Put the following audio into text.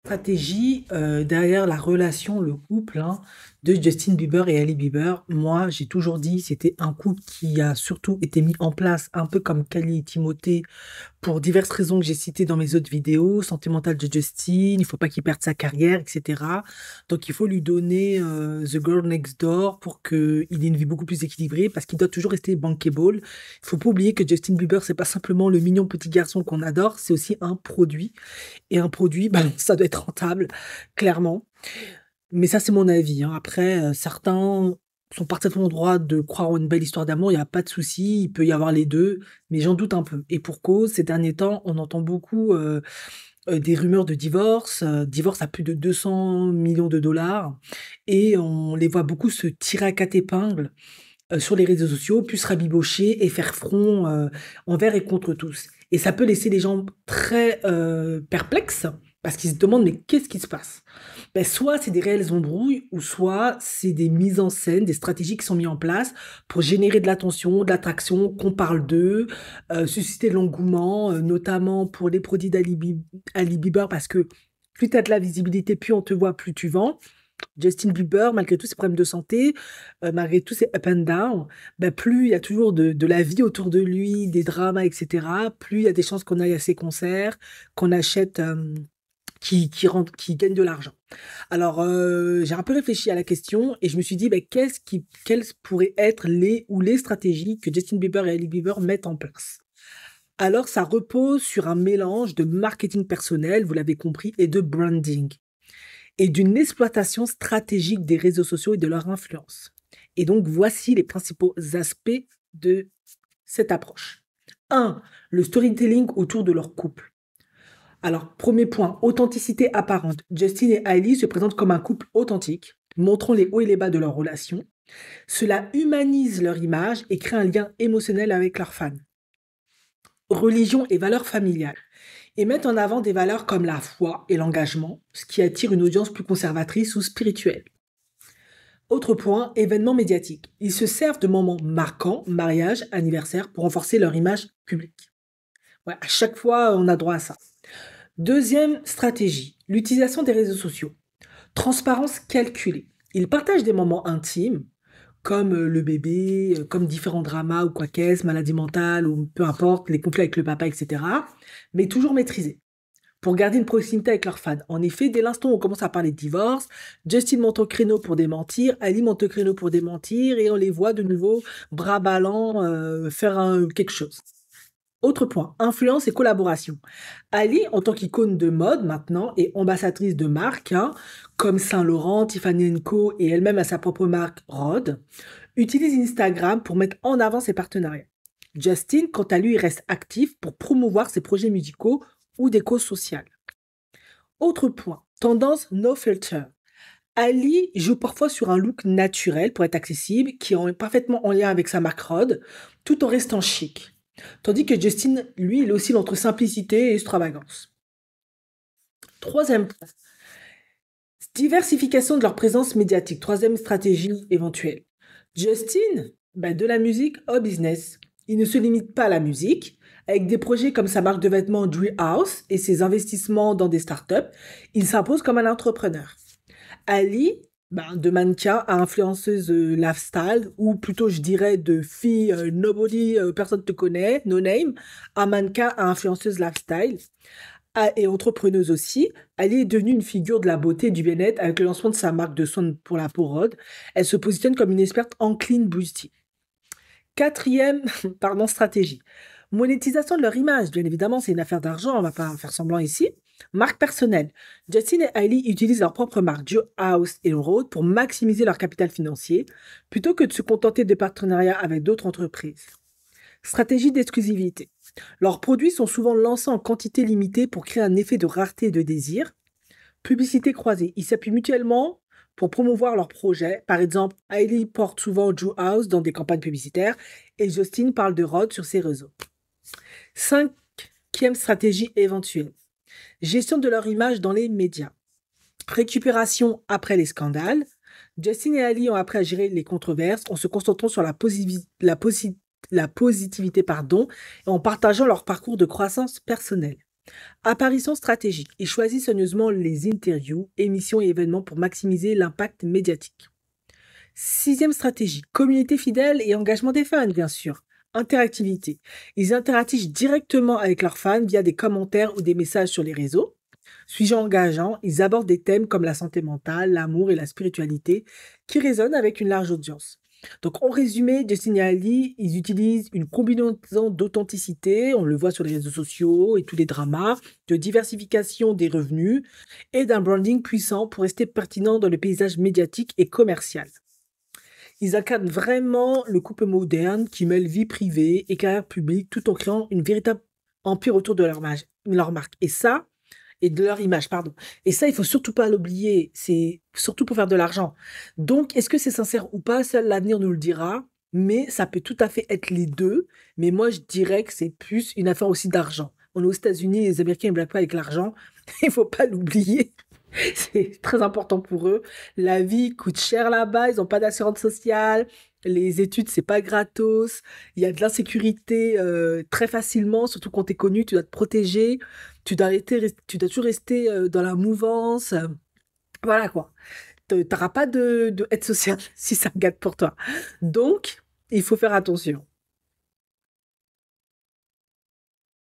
Stratégie derrière la relation, le couple de Justin Bieber et Hailey Bieber. Moi, j'ai toujours dit c'était un couple qui a surtout été mis en place un peu comme Kylie et Timothée pour diverses raisons que j'ai citées dans mes autres vidéos, santé mentale de Justin, il faut pas qu'il perde sa carrière, etc. Donc il faut lui donner The Girl Next Door pour qu'il ait une vie beaucoup plus équilibrée parce qu'il doit toujours rester bankable. Il faut pas oublier que Justin Bieber, c'est pas simplement le mignon petit garçon qu'on adore, c'est aussi un produit. Et un produit, bah, ça doit être rentable, clairement. Mais ça, c'est mon avis, hein. Après, certains sont parfaitement droits de croire en une belle histoire d'amour, il n'y a pas de souci, il peut y avoir les deux, mais j'en doute un peu. Et pour cause, ces derniers temps, on entend beaucoup des rumeurs de divorce, divorce à plus de 200 millions de dollars, et on les voit beaucoup se tirer à quatre épingles sur les réseaux sociaux, puis se rabibocher et faire front envers et contre tous. Et ça peut laisser les gens très perplexes, parce qu'ils se demandent, mais qu'est-ce qui se passe? Ben, soit c'est des réelles embrouilles, ou soit c'est des mises en scène, des stratégies qui sont mises en place pour générer de l'attention, de l'attraction, qu'on parle d'eux, susciter de l'engouement, notamment pour les produits Ali Bieber, parce que plus tu as de la visibilité, plus on te voit, plus tu vends. Justin Bieber, malgré tous ses problèmes de santé, malgré tous ses up and down, bah, plus il y a toujours de la vie autour de lui, des dramas, etc., plus il y a des chances qu'on aille à ses concerts, qu'on achète, qui gagne de l'argent. Alors, j'ai un peu réfléchi à la question et je me suis dit, bah, quelles pourraient être les stratégies que Justin Bieber et Hailey Bieber mettent en place? Alors, ça repose sur un mélange de marketing personnel, vous l'avez compris, et de branding et d'une exploitation stratégique des réseaux sociaux et de leur influence. Et donc, voici les principaux aspects de cette approche. 1. Le storytelling autour de leur couple. Alors, premier point, authenticité apparente. Justin et Hailey se présentent comme un couple authentique, montrant les hauts et les bas de leur relation. Cela humanise leur image et crée un lien émotionnel avec leurs fans. Religion et valeurs familiales. Et mettent en avant des valeurs comme la foi et l'engagement, ce qui attire une audience plus conservatrice ou spirituelle. Autre point, événements médiatiques. Ils se servent de moments marquants, mariage, anniversaire, pour renforcer leur image publique. Ouais, à chaque fois, on a droit à ça. Deuxième stratégie, l'utilisation des réseaux sociaux. Transparence calculée. Ils partagent des moments intimes, comme le bébé, comme différents dramas ou quoi qu'est-ce, maladie mentale ou peu importe, les conflits avec le papa, etc. Mais toujours maîtrisés pour garder une proximité avec leurs fans. En effet, dès l'instant où on commence à parler de divorce, Justin monte au créneau pour démentir, Ali monte au créneau pour démentir, et on les voit de nouveau bras ballants faire quelque chose. Autre point, influence et collaboration. Ali, en tant qu'icône de mode maintenant et ambassadrice de marque, comme Saint-Laurent, Tiffany Co et elle-même à sa propre marque Rod, utilise Instagram pour mettre en avant ses partenariats. Justin, quant à lui, reste actif pour promouvoir ses projets musicaux ou des causes sociales. Autre point, tendance no filter. Ali joue parfois sur un look naturel pour être accessible, qui est parfaitement en lien avec sa marque Rod, tout en restant chic. Tandis que Justin, lui, il oscille entre simplicité et extravagance. Troisième point, diversification de leur présence médiatique. Troisième stratégie éventuelle. Justin, de la musique au business. Il ne se limite pas à la musique. Avec des projets comme sa marque de vêtements Drew House et ses investissements dans des startups, il s'impose comme un entrepreneur. Ali, de mannequin à influenceuse lifestyle, ou plutôt je dirais de fille nobody, personne ne te connaît, no name, à mannequin à influenceuse lifestyle. Et entrepreneuse aussi, Ali est devenue une figure de la beauté et du bien-être avec le lancement de sa marque de soins pour la peau Rod. Elle se positionne comme une experte en clean beauty. Quatrième stratégie. Monétisation de leur image. Bien évidemment, c'est une affaire d'argent, on ne va pas faire semblant ici. Marque personnelle. Justin et Hailey utilisent leur propre marque, Joe House et Rode, pour maximiser leur capital financier, plutôt que de se contenter de partenariats avec d'autres entreprises. Stratégie d'exclusivité. Leurs produits sont souvent lancés en quantité limitée pour créer un effet de rareté et de désir. Publicité croisée. Ils s'appuient mutuellement pour promouvoir leurs projets. Par exemple, Hailey porte souvent Drew House dans des campagnes publicitaires et Justin parle de Rod sur ses réseaux. Cinquième stratégie éventuelle. Gestion de leur image dans les médias. Récupération après les scandales. Justin et Ali ont appris à gérer les controverses en se concentrant sur la positivité et en partageant leur parcours de croissance personnelle. Apparition stratégique. Ils choisissent soigneusement les interviews, émissions et événements pour maximiser l'impact médiatique. Sixième stratégie. Communauté fidèle et engagement des fans, bien sûr. Interactivité. Ils interagissent directement avec leurs fans via des commentaires ou des messages sur les réseaux. Sujet engageant, ils abordent des thèmes comme la santé mentale, l'amour et la spiritualité qui résonnent avec une large audience. Donc, en résumé, Justin et Ali, ils utilisent une combinaison d'authenticité, on le voit sur les réseaux sociaux et tous les dramas, de diversification des revenus et d'un branding puissant pour rester pertinent dans le paysage médiatique et commercial. Ils incarnent vraiment le couple moderne qui mêle vie privée et carrière publique tout en créant une véritable empire autour de leur marque. Et de leur image, pardon. Et ça, il faut surtout pas l'oublier. C'est surtout pour faire de l'argent. Donc, est-ce que c'est sincère ou pas? Seul l'avenir nous le dira. Mais ça peut tout à fait être les deux. Mais moi, je dirais que c'est plus une affaire aussi d'argent. On est aux États-Unis, les Américains ne blaguent pas avec l'argent. Il faut pas l'oublier. C'est très important pour eux. La vie coûte cher là-bas. Ils n'ont pas d'assurance sociale. Les études, c'est pas gratos. Il y a de l'insécurité très facilement, surtout quand tu es connu, tu dois te protéger. Tu dois toujours rester dans la mouvance. Voilà quoi. T'auras pas de aide sociale si ça gâte pour toi. Donc, il faut faire attention.